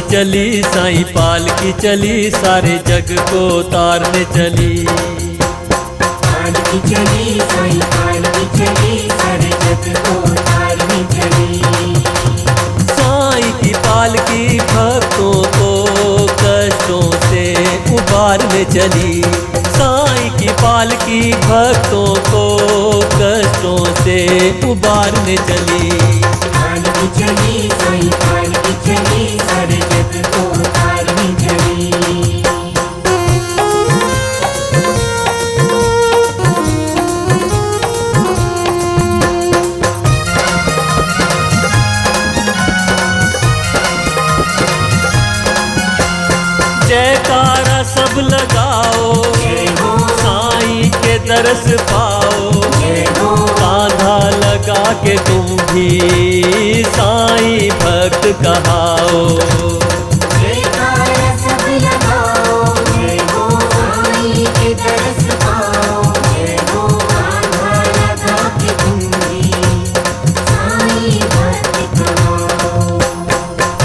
पालकी चली साईं पालकी चली, सारे जग को तारने चली। पालकी चली साईं पालकी चली, सारे जग को तारने चली। साईं की पालकी भक्तों को कष्टों से उबारने चली। साईं की पालकी भक्तों को कष्टों से उबारने चली। पालकी चली साईं पालकी चली, सारे जग को तारने चली। जयकारा सब लगाओ, साईं के दरस पाओ। कांधा लगा के तुम भी साईं भक्त कहाओ। जयकारा सब लगाओ, जय हो साईं के दरस पाओ। जय हो कांधा लगा के तुम भी साईं भक्त कहाओ।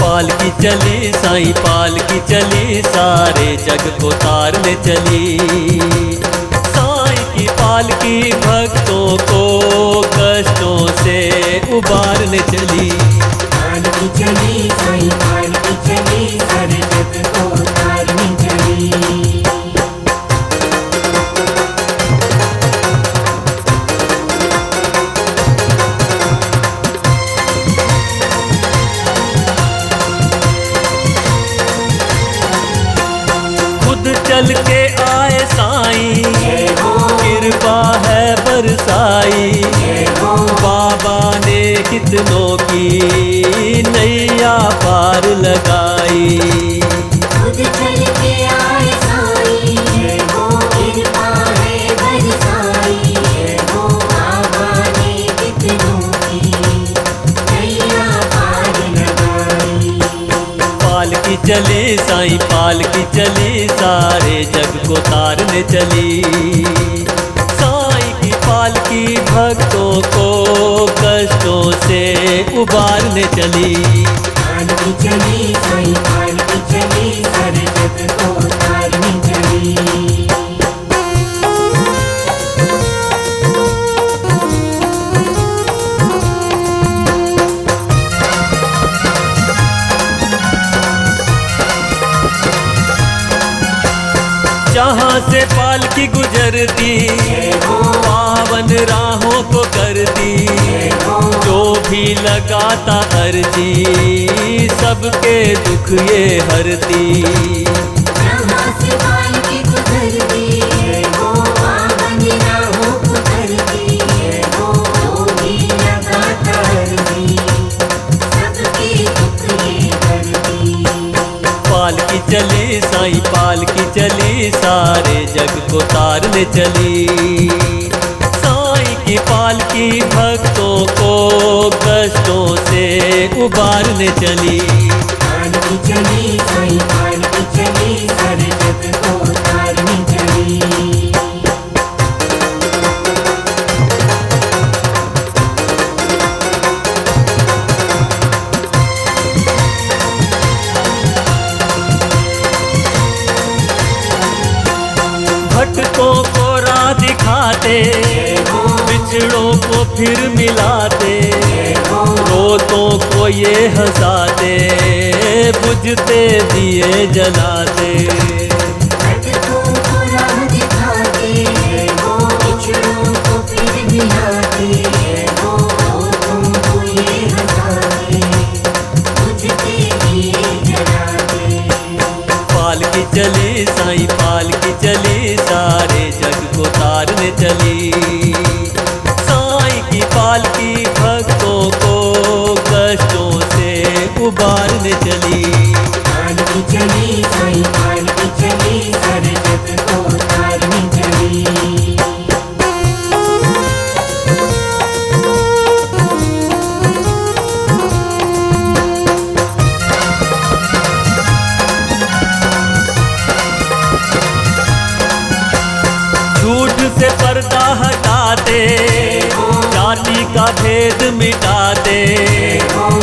पालकी चली साईं पालकी चली, सारे जग को तारने चली। साईं की पालकी भक्तों को कष्टों से उबारने चली। पालकी चली साईं पालकी चली, सारे जग को तारने चली। चल के आए साईं, कृपा है बरसाई। बाबा ने कितनों की नैया पार लगाई। खुद चल के आए साईं, कृपा है बरसाई। बाबा ने कितनों की नैया पार लगाई। पालकी चली साईं पालकी चली, सारे जग को तारने चली। साईं की पालकी भक्तों को कष्टों से उबारने चली। पालकी चली साईं पालकी चली, सारे जग को तारने चली। जहाँ से पालकी गुजरती, पावन राहों को करती। जो भी लगाता अर्जी, सबके दुख ये हरती। जहाँ से पालकी गुजरती, पावन राहों को करती। जो भी लगाता अर्जी, सबके दुख ये हरती। पालकी चली साईं पालकी चली, सारे जग को तारने चली। साईं की पालकी भक्तों को कष्टों से उबारने चली। पालकी चली साईं पालकी चली, सारे जग को तारने चली। भटकों को राह दिखाते, बिछड़ों को फिर मिलाते। रोतों को ये हंसाते, बुझते दिए जलाते। भटकों को राह दिखाते, बिछड़ों को फिर मिलाते। रोतों को ये हंसाते, बुझते दिए जलाते। पालकी चली साईं पालकी चली, सारे जग को तारने चली। साईं की पालकी भक्तों को कष्टों से उबारने चली। पालकी चली साईं पालकी चली, सारे जग को तारने चली। झूठ से पर्दा हटाते, जाति का भेद मिटाते,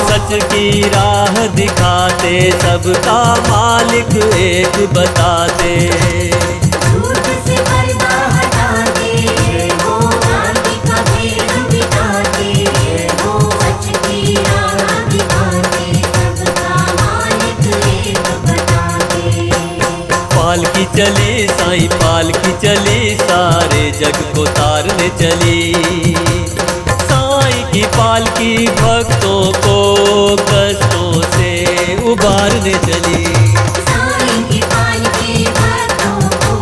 सच की राह दिखाते, सबका मालिक एक बताते। झूठ से पर्दा हटाते, वो जाति का भेद मिटाते, वो सच की राह दिखाते, सबका मालिक एक बताते। पालकी चली साईं पालकी चली, सारे जग को तारने चली। साईं की पालकी भक्तों को कष्टों से उबारने चली। साईं की पालकी भक्तों को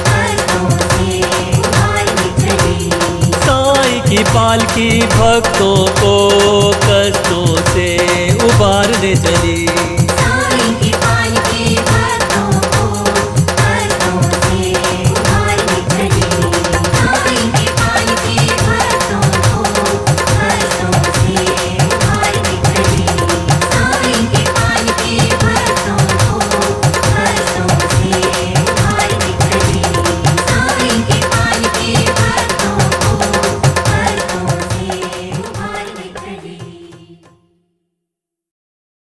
कष्टों से उबारने चली। साईं की पालकी भक्तों को कष्टों से उबारने चली।